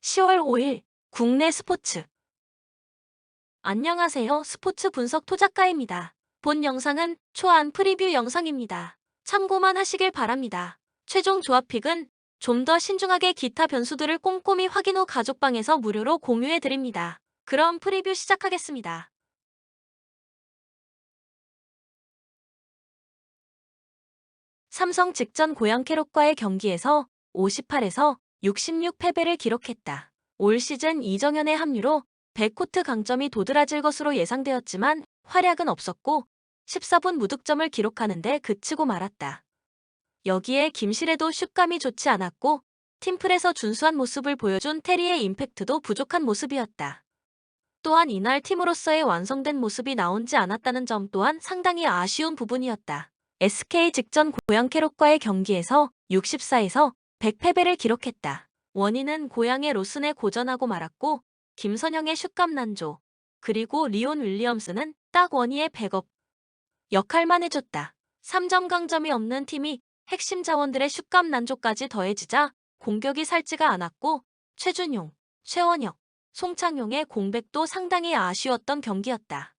10월 5일 국내 스포츠. 안녕하세요. 스포츠 분석 토작가입니다. 본 영상은 초안 프리뷰 영상입니다. 참고만 하시길 바랍니다. 최종 조합픽은 좀 더 신중하게 기타 변수들을 꼼꼼히 확인 후 가족방에서 무료로 공유해 드립니다. 그럼 프리뷰 시작하겠습니다. 삼성 직전 고양 캐롯과의 경기에서 58에서 66 패배를 기록했다. 올 시즌 이정현의 합류로 백코트 강점이 도드라질 것으로 예상되었지만 활약은 없었고 14분 무득점을 기록하는 데 그치고 말았다. 여기에 김실애도 슛감이 좋지 않았고 팀플에서 준수한 모습을 보여준 테리의 임팩트도 부족한 모습이었다. 또한 이날 팀으로서의 완성된 모습이 나오지 않았다는 점 또한 상당히 아쉬운 부분이었다. SK 직전 고양 캐롯과의 경기에서 64에서 100 패배를 기록했다. 원인은 고양의 로슨에 고전하고 말았고 김선영의 슛감 난조, 그리고 리온 윌리엄스는 딱 원희의 백업 역할만 해줬다. 3점 강점이 없는 팀이 핵심 자원들의 슛감 난조까지 더해지자 공격이 살지가 않았고 최준용, 최원혁, 송창용의 공백도 상당히 아쉬웠던 경기였다.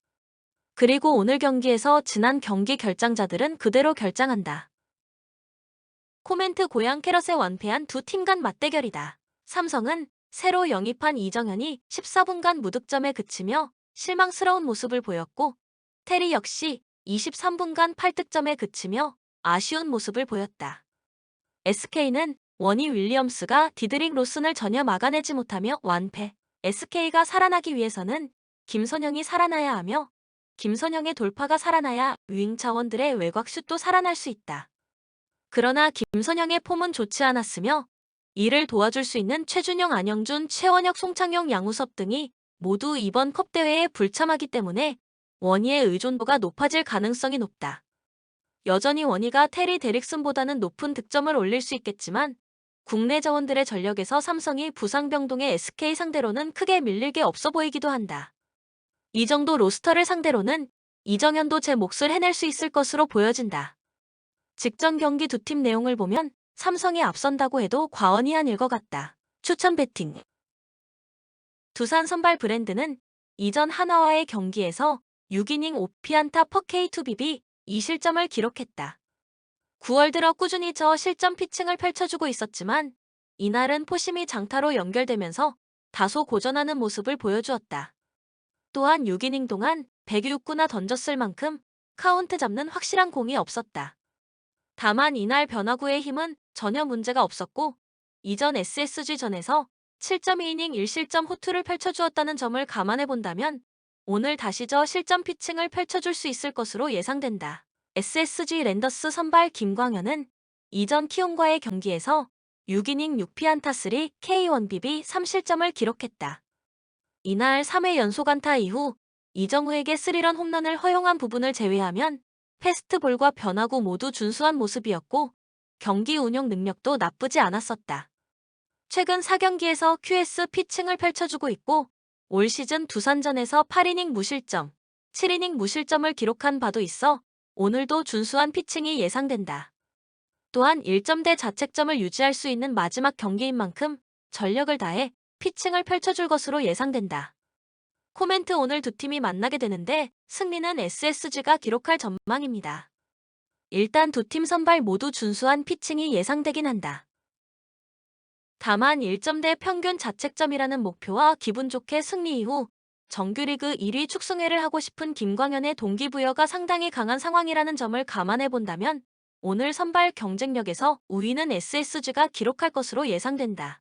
그리고 오늘 경기에서 지난 경기 결장자들은 그대로 결장한다. 코멘트 고양 캐럿에 완패한 두 팀 간 맞대결이다. 삼성은 새로 영입한 이정현이 14분간 무득점에 그치며 실망스러운 모습을 보였고 테리 역시 23분간 8득점에 그치며 아쉬운 모습을 보였다. SK는 원희 윌리엄스가 디드릭 로슨을 전혀 막아내지 못하며 완패. SK가 살아나기 위해서는 김선영이 살아나야 하며 김선영의 돌파가 살아나야 윙 자원들의 외곽슛도 살아날 수 있다. 그러나 김선영의 폼은 좋지 않았으며 이를 도와줄 수 있는 최준영, 안영준, 최원혁, 송창용, 양우섭 등이 모두 이번 컵 대회에 불참하기 때문에 원희의 의존도가 높아질 가능성이 높다. 여전히 원희가 테리 데릭슨보다는 높은 득점을 올릴 수 있겠지만 국내 자원들의 전력에서 삼성이 부상병동의 SK 상대로는 크게 밀릴 게 없어 보이기도 한다. 이 정도 로스터를 상대로는 이정현도 제 몫을 해낼 수 있을 것으로 보여진다. 직전 경기 두 팀 내용을 보면 삼성이 앞선다고 해도 과언이 아닐 것 같다. 추천 배팅. 두산 선발 브랜드는 이전 한화와의 경기에서 6이닝 5피안타 퍼 K2BB 2실점을 기록했다. 9월 들어 꾸준히 저실점 피칭을 펼쳐주고 있었지만 이날은 포심이 장타로 연결되면서 다소 고전하는 모습을 보여주었다. 또한 6이닝 동안 106구나 던졌을 만큼 카운트 잡는 확실한 공이 없었다. 다만 이날 변화구의 힘은 전혀 문제가 없었고 이전 SSG전에서 7.2이닝 1실점 호투를 펼쳐주었다는 점을 감안해 본다면 오늘 다시 저실점 피칭을 펼쳐줄 수 있을 것으로 예상된다. SSG 랜더스 선발 김광현은 이전 키움과의 경기에서 6이닝 6피안타 3 K1BB 3실점을 기록했다. 이날 3회 연속 안타 이후 이정후에게 3런 홈런을 허용한 부분을 제외하면 패스트볼과 변화구 모두 준수한 모습이었고 경기 운영 능력도 나쁘지 않았었다. 최근 4경기에서 QS 피칭을 펼쳐주고 있고 올 시즌 두산전에서 8이닝 무실점, 7이닝 무실점을 기록한 바도 있어 오늘도 준수한 피칭이 예상된다. 또한 1점대 자책점을 유지할 수 있는 마지막 경기인 만큼 전력을 다해 피칭을 펼쳐줄 것으로 예상된다. 코멘트 오늘 두 팀이 만나게 되는데 승리는 SSG가 기록할 전망입니다. 일단 두 팀 선발 모두 준수한 피칭이 예상되긴 한다. 다만 1점대 평균 자책점이라는 목표와 기분 좋게 승리 이후 정규리그 1위 축승회를 하고 싶은 김광현의 동기부여가 상당히 강한 상황이라는 점을 감안해 본다면 오늘 선발 경쟁력에서 우위는 SSG가 기록할 것으로 예상된다.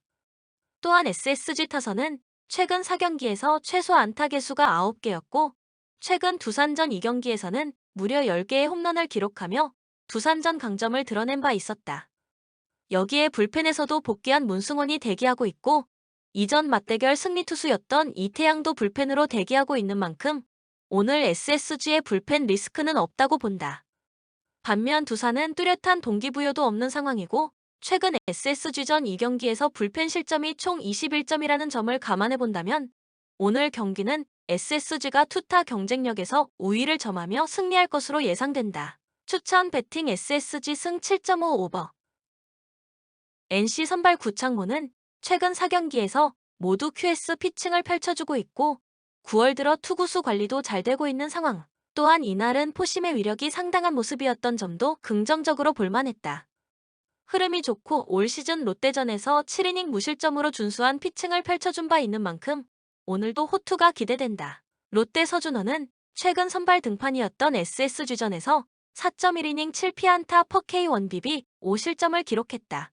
또한 SSG 타선은 최근 4경기에서 최소 안타 개수가 9개였고 최근 두산전 2경기에서는 무려 10개의 홈런을 기록하며 두산전 강점을 드러낸 바 있었다. 여기에 불펜에서도 복귀한 문승원이 대기하고 있고 이전 맞대결 승리 투수였던 이태양도 불펜으로 대기하고 있는 만큼 오늘 SSG의 불펜 리스크는 없다고 본다. 반면 두산은 뚜렷한 동기부여도 없는 상황이고 최근 SSG전 2경기에서 불펜 실점이 총 21점이라는 점을 감안해 본다면 오늘 경기는 SSG가 투타 경쟁력에서 우위를 점하며 승리할 것으로 예상된다. 추천 배팅 SSG 승 7.5 오버. NC 선발 구창모는 최근 4경기에서 모두 QS 피칭을 펼쳐주고 있고 9월 들어 투구수 관리도 잘 되고 있는 상황. 또한 이날은 포심의 위력이 상당한 모습이었던 점도 긍정적으로 볼만했다. 흐름이 좋고 올 시즌 롯데전에서 7이닝 무실점으로 준수한 피칭을 펼쳐준 바 있는 만큼 오늘도 호투가 기대된다. 롯데 서준호는 최근 선발 등판이었던 SSG전에서 4.1이닝 7피안타 per K 1BB 5실점을 기록했다.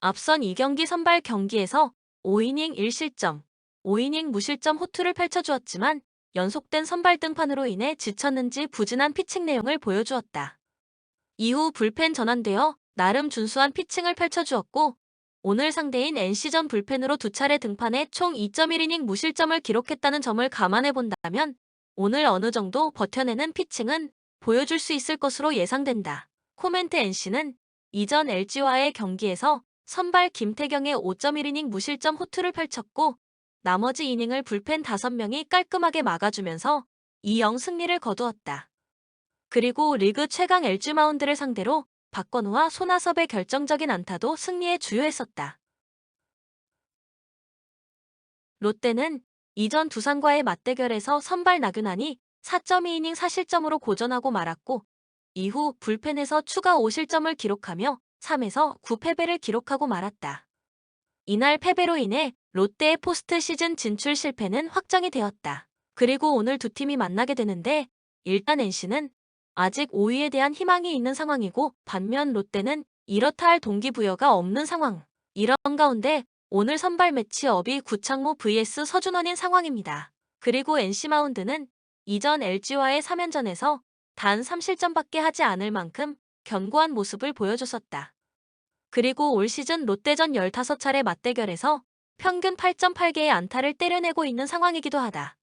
앞선 2경기 선발 경기에서 5이닝 1실점, 5이닝 무실점 호투를 펼쳐주었지만 연속된 선발 등판으로 인해 지쳤는지 부진한 피칭 내용을 보여주었다. 이후 불펜 전환되어 나름 준수한 피칭을 펼쳐주었고 오늘 상대인 NC전 불펜으로 2차례 등판해 총 2.1이닝 무실점을 기록했다는 점을 감안해 본다면 오늘 어느 정도 버텨내는 피칭은 보여줄 수 있을 것으로 예상된다. 코멘트 NC는 이전 LG와의 경기에서 선발 김태경의 5.1이닝 무실점 호투를 펼쳤고 나머지 이닝을 불펜 5명이 깔끔하게 막아주면서 2-0 승리를 거두었다. 그리고 리그 최강 LG 마운드를 상대로 박건우와 손아섭의 결정적인 안타도 승리에 주요했었다. 롯데는 이전 두산과의 맞대결에서 선발 나균환이 4.2이닝 4실점으로 고전하고 말았고 이후 불펜에서 추가 5실점을 기록하며 3에서 9패배를 기록하고 말았다. 이날 패배로 인해 롯데의 포스트 시즌 진출 실패는 확정이 되었다. 그리고 오늘 두 팀이 만나게 되는데 일단 NC는 아직 5위에 대한 희망이 있는 상황이고 반면 롯데는 이렇다 할 동기부여가 없는 상황. 이런 가운데 오늘 선발 매치업이 구창모 vs 서준원인 상황입니다. 그리고 NC 마운드는 이전 LG와의 3연전에서 단 3실점밖에 하지 않을 만큼 견고한 모습을 보여줬었다. 그리고 올 시즌 롯데전 15차례 맞대결에서 평균 8.8개의 안타를 때려내고 있는 상황이기도 하다.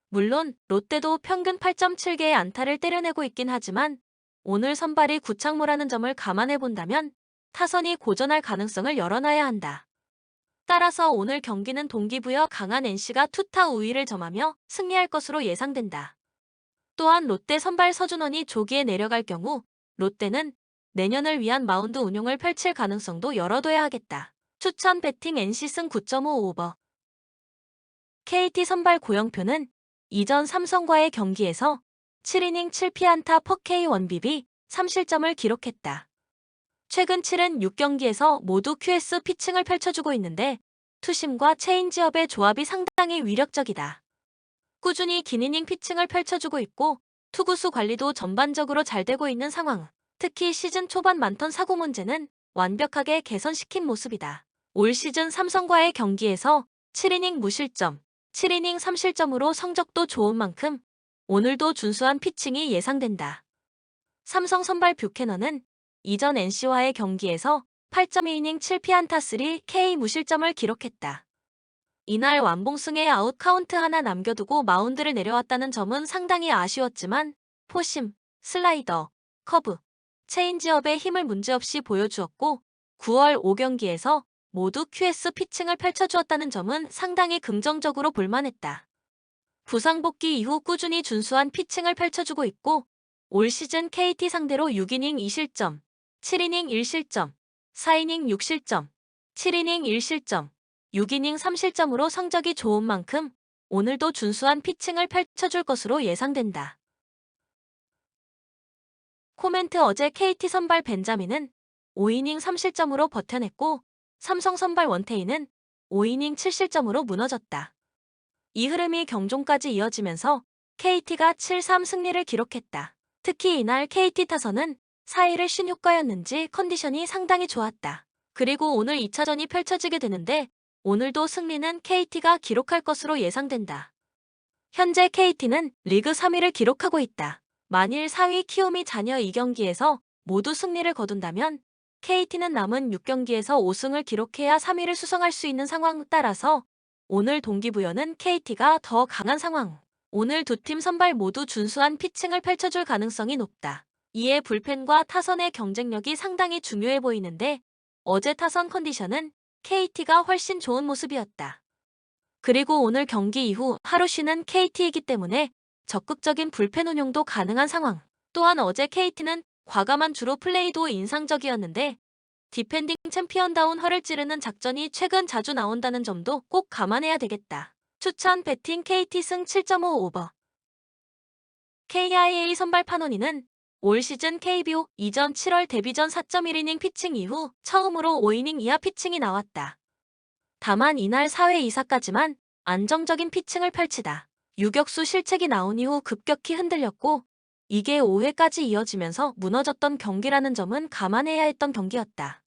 물론 롯데도 평균 8.7개의 안타를 때려내고 있긴 하지만 오늘 선발이 구창모라는 점을 감안해 본다면 타선이 고전할 가능성을 열어놔야 한다. 따라서 오늘 경기는 동기부여 강한 NC가 투타 우위를 점하며 승리할 것으로 예상된다. 또한 롯데 선발 서준원이 조기에 내려갈 경우 롯데는 내년을 위한 마운드 운용을 펼칠 가능성도 열어둬야 하겠다. 추천 배팅 NC 승 9.5 오버. KT 선발 고영표는 이전 삼성과의 경기에서 7이닝 7피안타 per K 1BB 3실점을 기록했다. 최근 7은 6경기에서 모두 QS 피칭을 펼쳐주고 있는데 투심과 체인지업의 조합이 상당히 위력적이다. 꾸준히 긴 이닝 피칭을 펼쳐주고 있고 투구수 관리도 전반적으로 잘 되고 있는 상황. 특히 시즌 초반 많던 사고 문제는 완벽하게 개선시킨 모습이다. 올 시즌 삼성과의 경기에서 7이닝 무실점, 7이닝 3실점으로 성적도 좋은 만큼 오늘도 준수한 피칭이 예상된다. 삼성 선발 뷰캐넌은 이전 NC와의 경기에서 8.2이닝 7피안타 3K 무실점을 기록했다. 이날 완봉승에 아웃 카운트 하나 남겨두고 마운드를 내려왔다는 점은 상당히 아쉬웠지만 포심, 슬라이더, 커브, 체인지업의 힘을 문제없이 보여주었고 9월 5경기에서 모두 QS 피칭을 펼쳐주었다는 점은 상당히 긍정적으로 볼만했다. 부상 복귀 이후 꾸준히 준수한 피칭을 펼쳐주고 있고 올 시즌 KT 상대로 6이닝 2실점, 7이닝 1실점, 4이닝 6실점, 7이닝 1실점, 6이닝 3실점으로 성적이 좋은 만큼 오늘도 준수한 피칭을 펼쳐줄 것으로 예상된다. 코멘트 어제 KT 선발 벤자민은 5이닝 3실점으로 버텨냈고 삼성 선발 원태인은 5이닝 7실점으로 무너졌다. 이 흐름이 경종까지 이어지면서 KT가 7-3 승리를 기록했다. 특히 이날 KT 타선은 4일을 쉰 효과였는지 컨디션이 상당히 좋았다. 그리고 오늘 2차전이 펼쳐지게 되는데 오늘도 승리는 KT가 기록할 것으로 예상된다. 현재 KT는 리그 3위를 기록하고 있다. 만일 4위 키움이 잔여 2경기에서 모두 승리를 거둔다면 KT는 남은 6경기에서 5승을 기록해야 3위를 수성할 수 있는 상황 따라서 오늘 동기부여는 KT가 더 강한 상황. 오늘 두 팀 선발 모두 준수한 피칭을 펼쳐줄 가능성이 높다. 이에 불펜과 타선의 경쟁력이 상당히 중요해 보이는데 어제 타선 컨디션은 KT가 훨씬 좋은 모습이었다. 그리고 오늘 경기 이후 하루 쉬는 KT이기 때문에 적극적인 불펜 운용도 가능한 상황. 또한 어제 KT는 과감한 주로 플레이도 인상적이었는데 디펜딩 챔피언다운 허를 찌르는 작전이 최근 자주 나온다는 점도 꼭 감안해야 되겠다. 추천 배팅 KT 승 7.5 오버. KIA 선발 파노니는 올 시즌 KBO 이전 7월 데뷔전 4.1이닝 피칭 이후 처음으로 5이닝 이하 피칭이 나왔다. 다만 이날 4회 2사까지만 안정적인 피칭을 펼치다 유격수 실책이 나온 이후 급격히 흔들렸고 이게 5회까지 이어지면서 무너졌던 경기라는 점은 감안해야 했던 경기였다.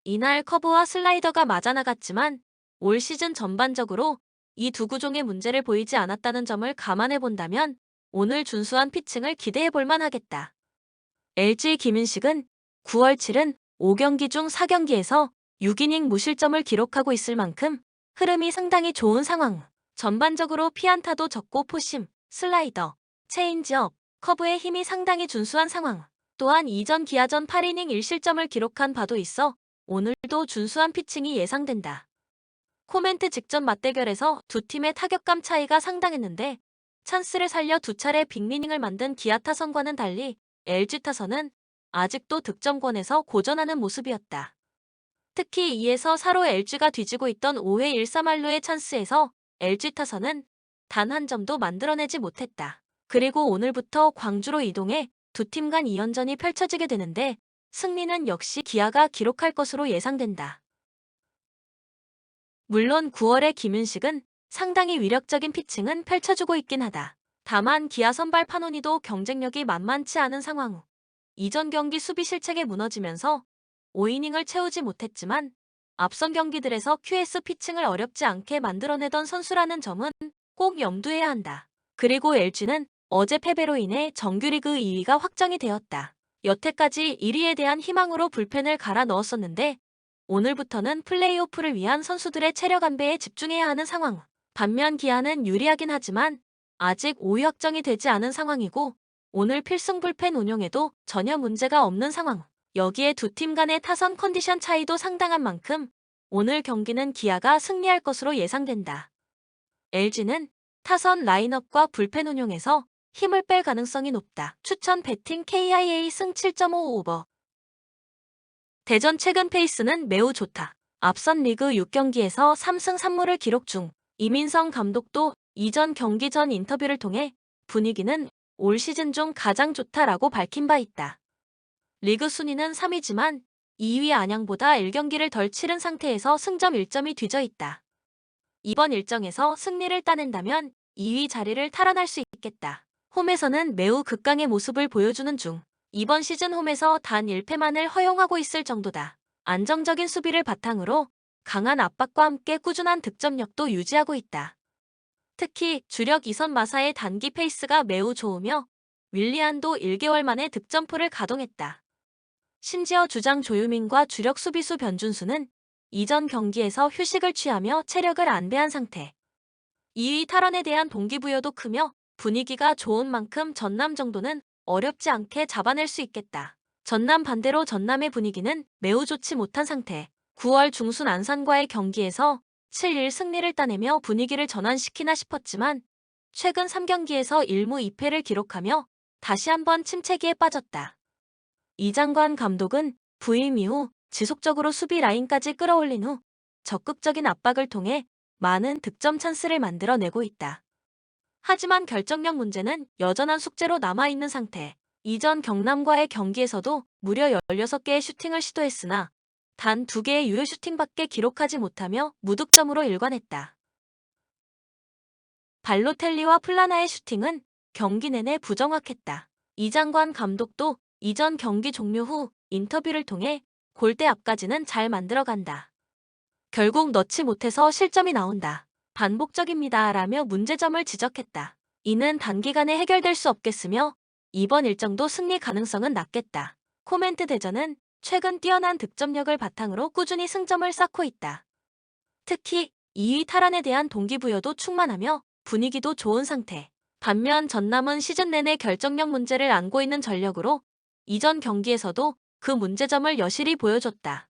이날 커브와 슬라이더가 맞아나갔지만 올 시즌 전반적으로 이 두 구종의 문제를 보이지 않았다는 점을 감안해 본다면 오늘 준수한 피칭을 기대해 볼 만하겠다. LG 김인식은 9월 7일 5경기 중 4경기에서 6이닝 무실점을 기록하고 있을 만큼 흐름이 상당히 좋은 상황. 전반적으로 피안타도 적고 포심, 슬라이더, 체인지업, 커브의 힘이 상당히 준수한 상황. 또한 이전 기아전 8이닝 1실점을 기록한 바도 있어 오늘도 준수한 피칭이 예상된다. 코멘트 직전 맞대결에서 두 팀의 타격감 차이가 상당했는데 찬스를 살려 두 차례 빅리닝을 만든 기아 타선과는 달리 LG 타선은 아직도 득점권에서 고전하는 모습이었다. 특히 2에서 4로 LG가 뒤지고 있던 5회 1-3할루의 찬스에서 LG 타선은 단 한 점도 만들어내지 못했다. 그리고 오늘부터 광주로 이동해 두 팀 간 2연전이 펼쳐지게 되는데 승리는 역시 기아가 기록할 것으로 예상된다. 물론 9월의 김윤식은 상당히 위력적인 피칭은 펼쳐주고 있긴 하다. 다만 기아 선발 파노니도 경쟁력이 만만치 않은 상황 후 이전 경기 수비 실책에 무너지면서 5이닝을 채우지 못했지만 앞선 경기들에서 QS 피칭을 어렵지 않게 만들어내던 선수라는 점은 꼭 염두해야 한다. 그리고 LG는 어제 패배로 인해 정규리그 2위가 확정이 되었다. 여태까지 1위에 대한 희망으로 불펜을 갈아 넣었었는데 오늘부터는 플레이오프를 위한 선수들의 체력 안배에 집중해야 하는 상황. 반면 기아는 유리하긴 하지만 아직 5위 확정이 되지 않은 상황이고 오늘 필승 불펜 운용에도 전혀 문제가 없는 상황. 여기에 두 팀 간의 타선 컨디션 차이도 상당한 만큼 오늘 경기는 기아가 승리할 것으로 예상된다. LG는 타선 라인업과 불펜 운용에서 힘을 뺄 가능성이 높다. 추천 배팅 KIA 승 7.5 오버. 대전 최근 페이스는 매우 좋다. 앞선 리그 6경기에서 3승 3무를 기록 중. 이민성 감독도 이전 경기 전 인터뷰를 통해 분위기는 올 시즌 중 가장 좋다라고 밝힌 바 있다. 리그 순위는 3위지만 2위 안양보다 1경기를 덜 치른 상태에서 승점 1점이 뒤져 있다. 이번 일정에서 승리를 따낸다면 2위 자리를 탈환할 수 있겠다. 홈에서는 매우 극강의 모습을 보여주는 중. 이번 시즌 홈에서 단 1패만을 허용하고 있을 정도다. 안정적인 수비를 바탕으로 강한 압박과 함께 꾸준한 득점력도 유지하고 있다. 특히 주력 2선 마사의 단기 페이스가 매우 좋으며 윌리안도 1개월 만에 득점포를 가동했다. 심지어 주장 조유민과 주력 수비수 변준수는 이전 경기에서 휴식을 취하며 체력을 안배한 상태. 2위 탈환에 대한 동기부여도 크며 분위기가 좋은 만큼 전남 정도는 어렵지 않게 잡아낼 수 있겠다. 전남 반대로 전남의 분위기는 매우 좋지 못한 상태. 9월 중순 안산과의 경기에서 7-1 승리를 따내며 분위기를 전환시키나 싶었지만 최근 3경기에서 1무 2패를 기록하며 다시 한번 침체기에 빠졌다. 이장관 감독은 부임 이후 지속적으로 수비 라인까지 끌어올린 후 적극적인 압박을 통해 많은 득점 찬스를 만들어내고 있다. 하지만 결정력 문제는 여전한 숙제로 남아있는 상태. 이전 경남과의 경기에서도 무려 16개의 슈팅을 시도했으나 단 2개의 유효 슈팅밖에 기록하지 못하며 무득점으로 일관했다. 발로텔리와 플라나의 슈팅은 경기 내내 부정확했다. 이장관 감독도 이전 경기 종료 후 인터뷰를 통해 골대 앞까지는 잘 만들어간다. 결국 넣지 못해서 실점이 나온다. 반복적입니다. 라며 문제점을 지적했다. 이는 단기간에 해결될 수 없겠으며 이번 일정도 승리 가능성은 낮겠다. 코멘트 대전은 최근 뛰어난 득점력을 바탕으로 꾸준히 승점을 쌓고 있다. 특히 2위 탈환에 대한 동기부여도 충만하며 분위기도 좋은 상태. 반면 전남은 시즌 내내 결정력 문제를 안고 있는 전력으로 이전 경기에서도 그 문제점을 여실히 보여줬다.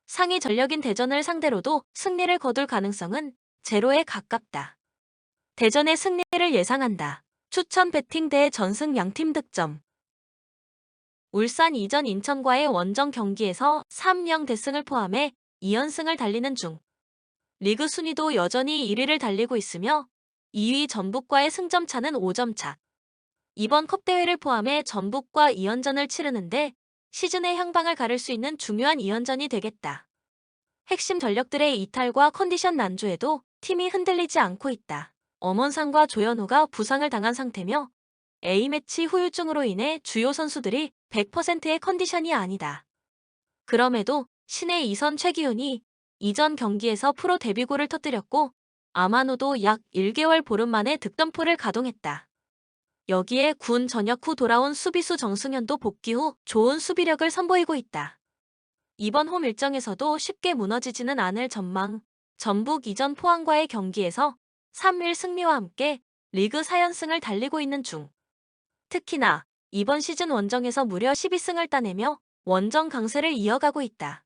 상위 전력인 대전을 상대로도 승리를 거둘 가능성은 제로에 가깝다. 대전의 승리를 예상한다. 추천 배팅 대 전승 양팀 득점. 울산 이전 인천과의 원정 경기에서 3-0 대승을 포함해 2연승을 달리는 중. 리그 순위도 여전히 1위를 달리고 있으며 2위 전북과의 승점 차는 5점 차. 이번 컵 대회를 포함해 전북과 2연전을 치르는데 시즌의 향방을 가를 수 있는 중요한 2연전이 되겠다. 핵심 전력들의 이탈과 컨디션 난조에도 팀이 흔들리지 않고 있다. 엄원상과 조현우가 부상을 당한 상태며 A매치 후유증으로 인해 주요 선수들이 100%의 컨디션이 아니다. 그럼에도 신의 2선 최기훈이 이전 경기에서 프로 데뷔골을 터뜨렸고 아마노도 약 1개월 보름 만에 득점포를 가동했다. 여기에 군 전역 후 돌아온 수비수 정승현도 복귀 후 좋은 수비력을 선보이고 있다. 이번 홈 일정에서도 쉽게 무너지지는 않을 전망. 전북 이전 포항과의 경기에서 3-1 승리와 함께 리그 4연승을 달리고 있는 중. 특히나 이번 시즌 원정에서 무려 12승을 따내며 원정 강세를 이어가고 있다.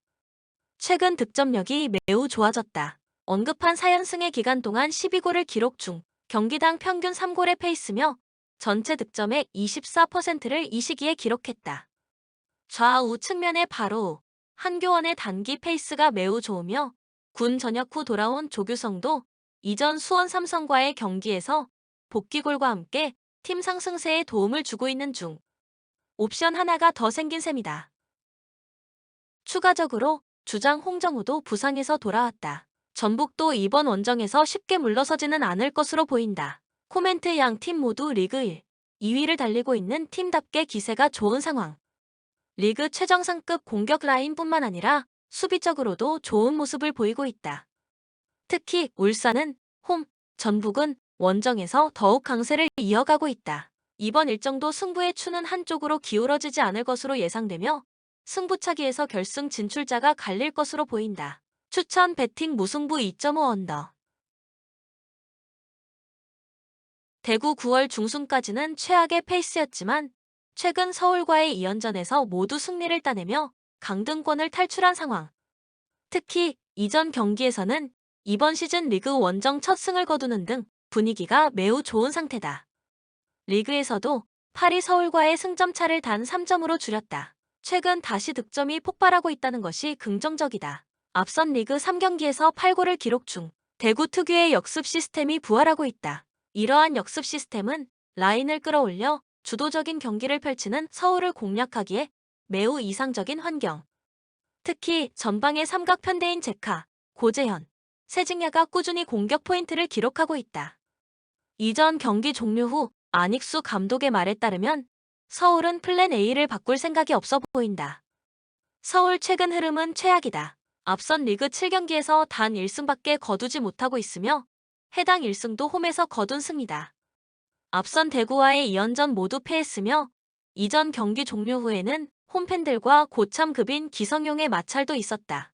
최근 득점력이 매우 좋아졌다. 언급한 4연승의 기간 동안 12골을 기록 중, 경기당 평균 3골의 페이스며 전체 득점의 24%를 이 시기에 기록했다. 좌우 측면의 바로 한교원의 단기 페이스가 매우 좋으며 군 전역 후 돌아온 조규성도 이전 수원 삼성과의 경기에서 복귀골과 함께 팀 상승세에 도움을 주고 있는 중. 옵션 하나가 더 생긴 셈이다. 추가적으로 주장 홍정우도 부상에서 돌아왔다. 전북도 이번 원정에서 쉽게 물러서지는 않을 것으로 보인다. 코멘트 양 팀 모두 리그 1, 2위를 달리고 있는 팀답게 기세가 좋은 상황. 리그 최정상급 공격 라인뿐만 아니라 수비적으로도 좋은 모습을 보이고 있다. 특히 울산은 홈, 전북은 원정에서 더욱 강세를 이어가고 있다. 이번 일정도 승부의 추는 한쪽으로 기울어지지 않을 것으로 예상되며 승부차기에서 결승 진출자가 갈릴 것으로 보인다. 추천 배팅 무승부 2.5 언더. 대구 9월 중순까지는 최악의 페이스였지만 최근 서울과의 2연전에서 모두 승리를 따내며 강등권을 탈출한 상황. 특히 이전 경기에서는 이번 시즌 리그 원정 첫 승을 거두는 등 분위기가 매우 좋은 상태다. 리그에서도 파리 서울과의 승점 차를 단 3점으로 줄였다. 최근 다시 득점이 폭발하고 있다는 것이 긍정적이다. 앞선 리그 3경기에서 8골을 기록 중, 대구 특유의 역습 시스템이 부활하고 있다. 이러한 역습 시스템은 라인을 끌어올려 주도적인 경기를 펼치는 서울을 공략하기에 매우 이상적인 환경. 특히 전방의 삼각 편대인 제카, 고재현, 세징야가 꾸준히 공격 포인트를 기록하고 있다. 이전 경기 종료 후 안익수 감독의 말에 따르면 서울은 플랜 A를 바꿀 생각이 없어 보인다. 서울 최근 흐름은 최악이다. 앞선 리그 7경기에서 단 1승밖에 거두지 못하고 있으며 해당 1승도 홈에서 거둔 승이다. 앞선 대구와의 2연전 모두 패했으며 이전 경기 종료 후에는 홈팬들과 고참급인 기성용의 마찰도 있었다.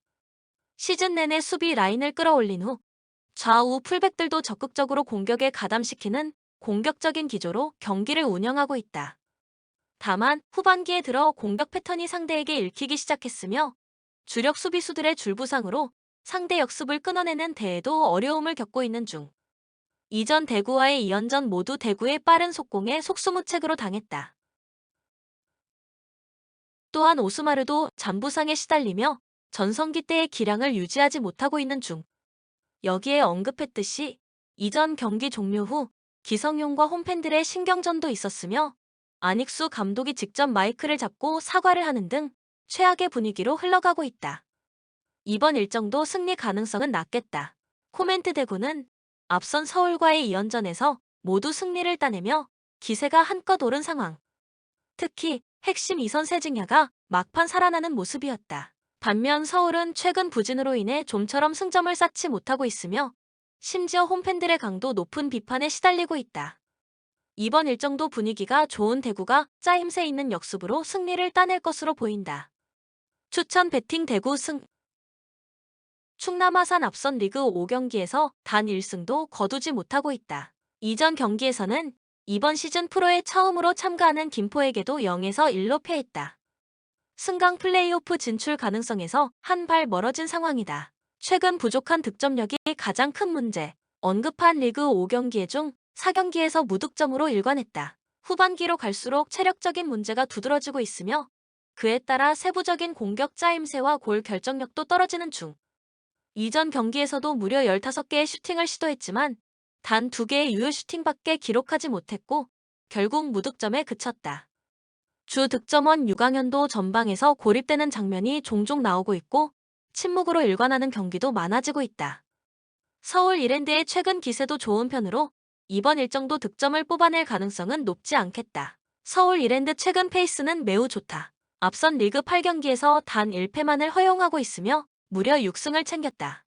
시즌 내내 수비 라인을 끌어올린 후 좌우 풀백들도 적극적으로 공격에 가담시키는 공격적인 기조로 경기를 운영하고 있다. 다만 후반기에 들어 공격 패턴이 상대에게 읽히기 시작했으며 주력 수비수들의 줄부상으로 상대 역습을 끊어내는 데에도 어려움을 겪고 있는 중. 이전 대구와의 2연전 모두 대구의 빠른 속공에 속수무책으로 당했다. 또한 오스마르도 잔부상에 시달리며 전성기 때의 기량을 유지하지 못하고 있는 중. 여기에 언급했듯이 이전 경기 종료 후 기성용과 홈팬들의 신경전도 있었으며 안익수 감독이 직접 마이크를 잡고 사과를 하는 등 최악의 분위기로 흘러가고 있다. 이번 일정도 승리 가능성은 낮겠다. 코멘트 대구는 앞선 서울과의 2연전에서 모두 승리를 따내며 기세가 한껏 오른 상황. 특히 핵심 2선 세징야가 막판 살아나는 모습이었다. 반면 서울은 최근 부진으로 인해 좀처럼 승점을 쌓지 못하고 있으며 심지어 홈팬들의 강도 높은 비판에 시달리고 있다. 이번 일정도 분위기가 좋은 대구가 짜임새 있는 역습으로 승리를 따낼 것으로 보인다. 추천 배팅 대구 승. 충남 아산 앞선 리그 5경기에서 단 1승도 거두지 못하고 있다. 이전 경기에서는 이번 시즌 프로에 처음으로 참가하는 김포에게도 0에서 1로 패했다. 승강 플레이오프 진출 가능성에서 한 발 멀어진 상황이다. 최근 부족한 득점력이 가장 큰 문제. 언급한 리그 5경기 중 4경기에서 무득점으로 일관했다. 후반기로 갈수록 체력적인 문제가 두드러지고 있으며 그에 따라 세부적인 공격 짜임새와 골 결정력도 떨어지는 중. 이전 경기에서도 무려 15개의 슈팅을 시도했지만 단 2개의 유효 슈팅밖에 기록하지 못했고 결국 무득점에 그쳤다. 주 득점원 유강현도 전방에서 고립되는 장면이 종종 나오고 있고 침묵으로 일관하는 경기도 많아지고 있다. 서울 이랜드의 최근 기세도 좋은 편으로 이번 일정도 득점을 뽑아낼 가능성은 높지 않겠다. 서울 이랜드 최근 페이스는 매우 좋다. 앞선 리그 8경기에서 단 1패만을 허용하고 있으며 무려 6승을 챙겼다.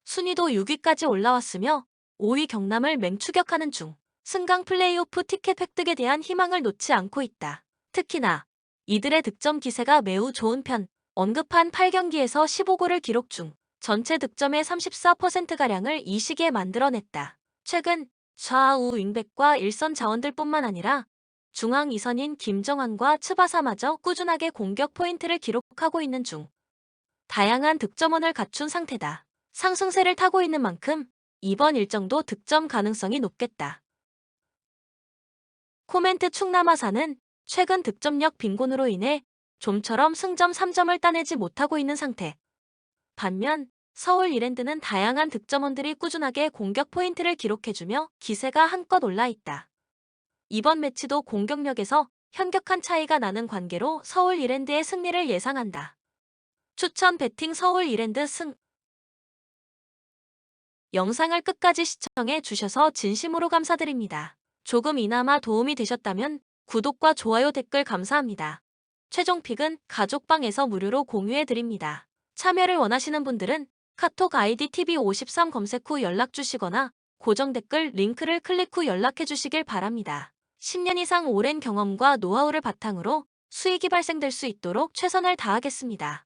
순위도 6위까지 올라왔으며 5위 경남을 맹추격하는 중. 승강 플레이오프 티켓 획득에 대한 희망을 놓지 않고 있다. 특히나 이들의 득점 기세가 매우 좋은 편. 언급한 8경기에서 15골을 기록 중. 전체 득점의 34%가량을 이 시기에 만들어냈다. 최근 좌우 윙백과 일선 자원들뿐만 아니라 중앙 2선인 김정환과 츠바사마저 꾸준하게 공격 포인트를 기록하고 있는 중. 다양한 득점원을 갖춘 상태다. 상승세를 타고 있는 만큼 이번 일정도 득점 가능성이 높겠다. 코멘트 충남아사는 최근 득점력 빈곤으로 인해 좀처럼 승점 3점을 따내지 못하고 있는 상태. 반면 서울 이랜드는 다양한 득점원들이 꾸준하게 공격 포인트를 기록해주며 기세가 한껏 올라있다. 이번 매치도 공격력에서 현격한 차이가 나는 관계로 서울 이랜드의 승리를 예상한다. 추천 배팅 서울 이랜드 승. 영상을 끝까지 시청해 주셔서 진심으로 감사드립니다. 조금이나마 도움이 되셨다면 구독과 좋아요 댓글 감사합니다. 최종 픽은 가족방에서 무료로 공유해 드립니다. 참여를 원하시는 분들은 카톡 아이디 TV53 검색 후 연락 주시거나 고정 댓글 링크를 클릭 후 연락해 주시길 바랍니다. 10년 이상 오랜 경험과 노하우를 바탕으로 수익이 발생될 수 있도록 최선을 다하겠습니다.